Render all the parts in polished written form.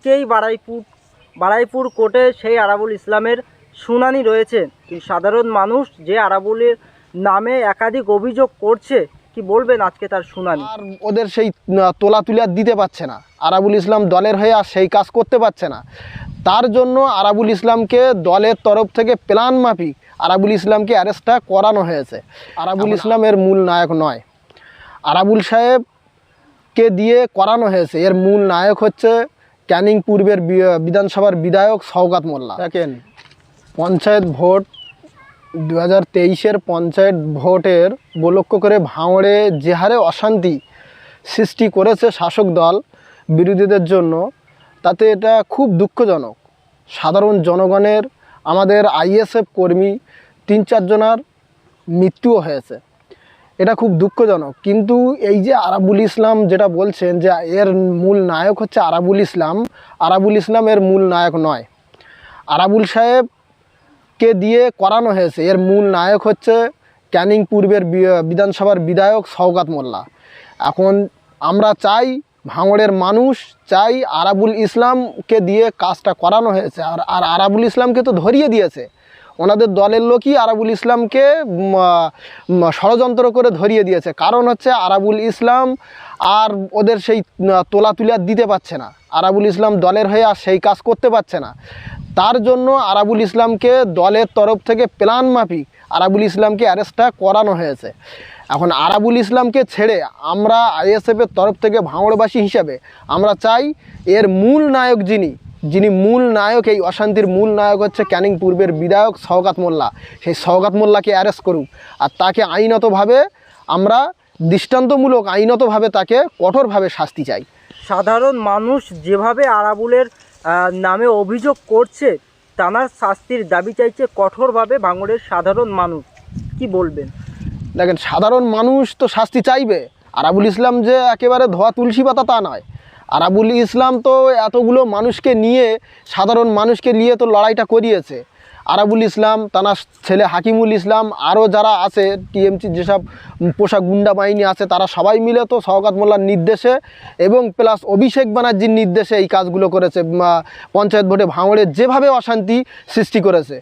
আজকেই বারুইপুর কোর্টে সেই আরাবুল ইসলামের শুনানি রয়েছে। কিন্তু সাধারণ মানুষ যে আরাবুলের নামে একাধিক অভিযোগ করছে, কি বলবেন আজকে তার শুনানি? আর ওদের সেই তোলা তুলে দিতে পারছে না, আরাবুল ইসলাম দলের হয়ে আর সেই কাজ করতে পারছে না। তার জন্য আরাবুল ইসলামকে দলের তরফ থেকে প্ল্যান মাফিক আরাবুল ইসলামকে অ্যারেস্টটা করানো হয়েছে। আরাবুল ইসলামের মূল নায়ক নয়, আরাবুল সাহেবকে দিয়ে করানো হয়েছে। এর মূল নায়ক হচ্ছে ক্যানিং পূর্বের বিধানসভার বিধায়ক শওকত মোল্লা। দেখেন, পঞ্চায়েত ভোট 2023-এর পঞ্চায়েত ভোটের উপলক্ষ করে ভাঙড়ে যে হারে অশান্তি সৃষ্টি করেছে শাসক দল বিরোধীদের জন্য, তাতে এটা খুব দুঃখজনক। সাধারণ জনগণের, আমাদের আইএসএফ কর্মী 3-4 জনের মৃত্যুও হয়েছে, এটা খুব দুঃখজনক। কিন্তু এই যে আরাবুল ইসলাম যেটা বলছেন যে এর মূল নায়ক হচ্ছে আরাবুল ইসলাম এর মূল নায়ক নয়, আরাবুল সাহেবকে দিয়ে করানো হয়েছে। এর মূল নায়ক হচ্ছে ক্যানিং পূর্বের বিধানসভার বিধায়ক শওকত মোল্লা। এখন আমরা চাই, ভাঙড়ের মানুষ চাই, আরাবুল ইসলামকে দিয়ে কাজটা করানো হয়েছে। আর আরাবুল ইসলামকে তো ধরিয়ে দিয়েছে, ওনাদের দলের লোকই আরাবুল ইসলামকে ষড়যন্ত্র করে ধরিয়ে দিয়েছে। কারণ হচ্ছে আরাবুল ইসলাম আর ওদের সেই তোলা তুলে দিতে পারছে না, আরাবুল ইসলাম দলের হয়ে আর সেই কাজ করতে পারছে না। তার জন্য আরাবুল ইসলামকে দলের তরফ থেকে প্ল্যান মাফিক আরাবুল ইসলামকে অ্যারেস্টটা করানো হয়েছে। এখন আরাবুল ইসলামকে ছেড়ে আমরা আইএসএফের তরফ থেকে ভাঙড়বাসী হিসাবে আমরা চাই এর মূল নায়ক যিনি মূল নায়ক, এই অশান্তির মূল নায়ক হচ্ছে ক্যানিং পূর্বের বিধায়ক শওকত মোল্লা। সেই শওকত মোল্লাকে অ্যারেস্ট করুক, আর তাকে আইনতভাবে আমরা দৃষ্টান্তমূলক আইনতভাবে তাকে কঠোরভাবে শাস্তি চাই। সাধারণ মানুষ যেভাবে আরাবুলের নামে অভিযোগ করছে, তার শাস্তির দাবি চাইছে কঠোরভাবে ভাঙড়ের সাধারণ মানুষ, কি বলবেন? দেখেন, সাধারণ মানুষ তো শাস্তি চাইবে। আরাবুল ইসলাম যে একেবারে ধোয়া তুলসী পাতা তা নয়, আরাবুল ইসলাম তো এতগুলো মানুষকে নিয়ে, সাধারণ মানুষকে নিয়ে তো লড়াইটা করিয়েছে। আরাবুল ইসলাম, তার ছেলে হাকিমুল ইসলাম, আরও যারা আছে টিএমসি যেসব পোশাক গুন্ডা বাহিনী আছে, তারা সবাই মিলে তো শওকত মোল্লার নির্দেশে এবং প্লাস অভিষেক ব্যানার্জির নির্দেশে এই কাজগুলো করেছে। পঞ্চায়েত ভোটে ভাঙড়ে যেভাবে অশান্তি সৃষ্টি করেছে,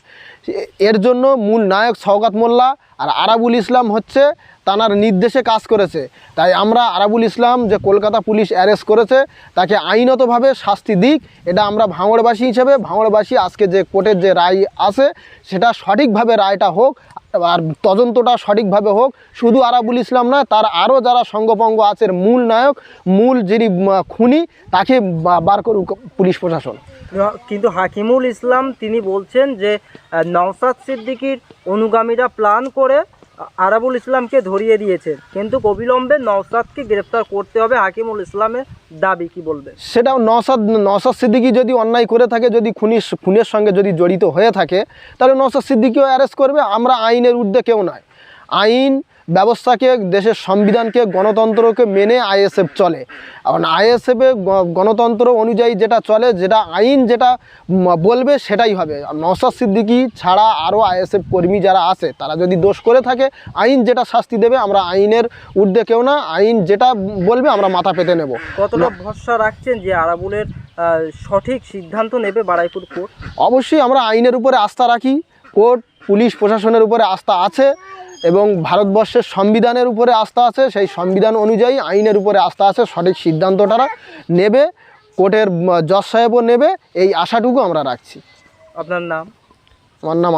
এর জন্য মূল নায়ক শওকত মোল্লা, আর আরাবুল ইসলাম হচ্ছে তার নির্দেশে কাজ করেছে। তাই আমরা আরাবুল ইসলাম যে কলকাতা পুলিশ অ্যারেস্ট করেছে, তাকে আইনতভাবে শাস্তি দিক, এটা আমরা ভাঙড়বাসী হিসেবে, ভাঙড়বাসী আজকে যে কোর্টের যে রায় আছে সেটা সঠিকভাবে রায়টা হোক, আর তদন্তটা সঠিকভাবে হোক। শুধু আরাবুল ইসলাম না, তার আরও যারা সঙ্গপঙ্গ আছে, মূল নায়ক, মূল যিনি খুনি, তাকে বার করুক পুলিশ প্রশাসন। কিন্তু হাকিমুল ইসলাম তিনি বলছেন যে নওশাদ সিদ্দিকীর অনুগামীরা প্ল্যান করে আরাবুল ইসলামকে ধরিয়ে দিয়েছে, কিন্তু অবিলম্বে নওশাদকে গ্রেফতার করতে হবে, হাকিমুল ইসলামের দাবি, কি বলবে? সেটাও নওশাদ সিদ্দিকী যদি অন্যায় করে থাকে, যদি খুনের সঙ্গে যদি জড়িত হয়ে থাকে, তাহলে নওশাদ সিদ্দিকীও অ্যারেস্ট করবে। আমরা আইনের ঊর্ধ্বে কেউ নয়, আইন ব্যবস্থাকে, দেশের সংবিধানকে, গণতন্ত্রকে মেনে আইএসএফ চলে। এখন আইএসএফে গণতন্ত্র অনুযায়ী যেটা চলে, যেটা আইন যেটা বলবে সেটাই হবে। নওশাদ সিদ্দিকী ছাড়া আরও আইএসএফ কর্মী যারা আছে, তারা যদি দোষ করে থাকে, আইন যেটা শাস্তি দেবে, আমরা আইনের ঊর্ধ্বে কেউ না, আইন যেটা বলবে আমরা মাথা পেতে নেব। কতটা ভরসা রাখছেন যে আরাবুলের সঠিক সিদ্ধান্ত নেবে বারুইপুর কোর্ট? অবশ্যই আমরা আইনের উপরে আস্থা রাখি, কোর্ট, পুলিশ প্রশাসনের উপরে আস্থা আছে, এবং ভারতবর্ষের সংবিধানের উপরে আস্থা আছে। সেই সংবিধান অনুযায়ী আইনের উপরে আস্থা আছে, সঠিক সিদ্ধান্তটা নেবে, কোর্টের জজ সাহেবও নেবে, এই আশাটুকু আমরা রাখছি। আপনার নাম? আমার নাম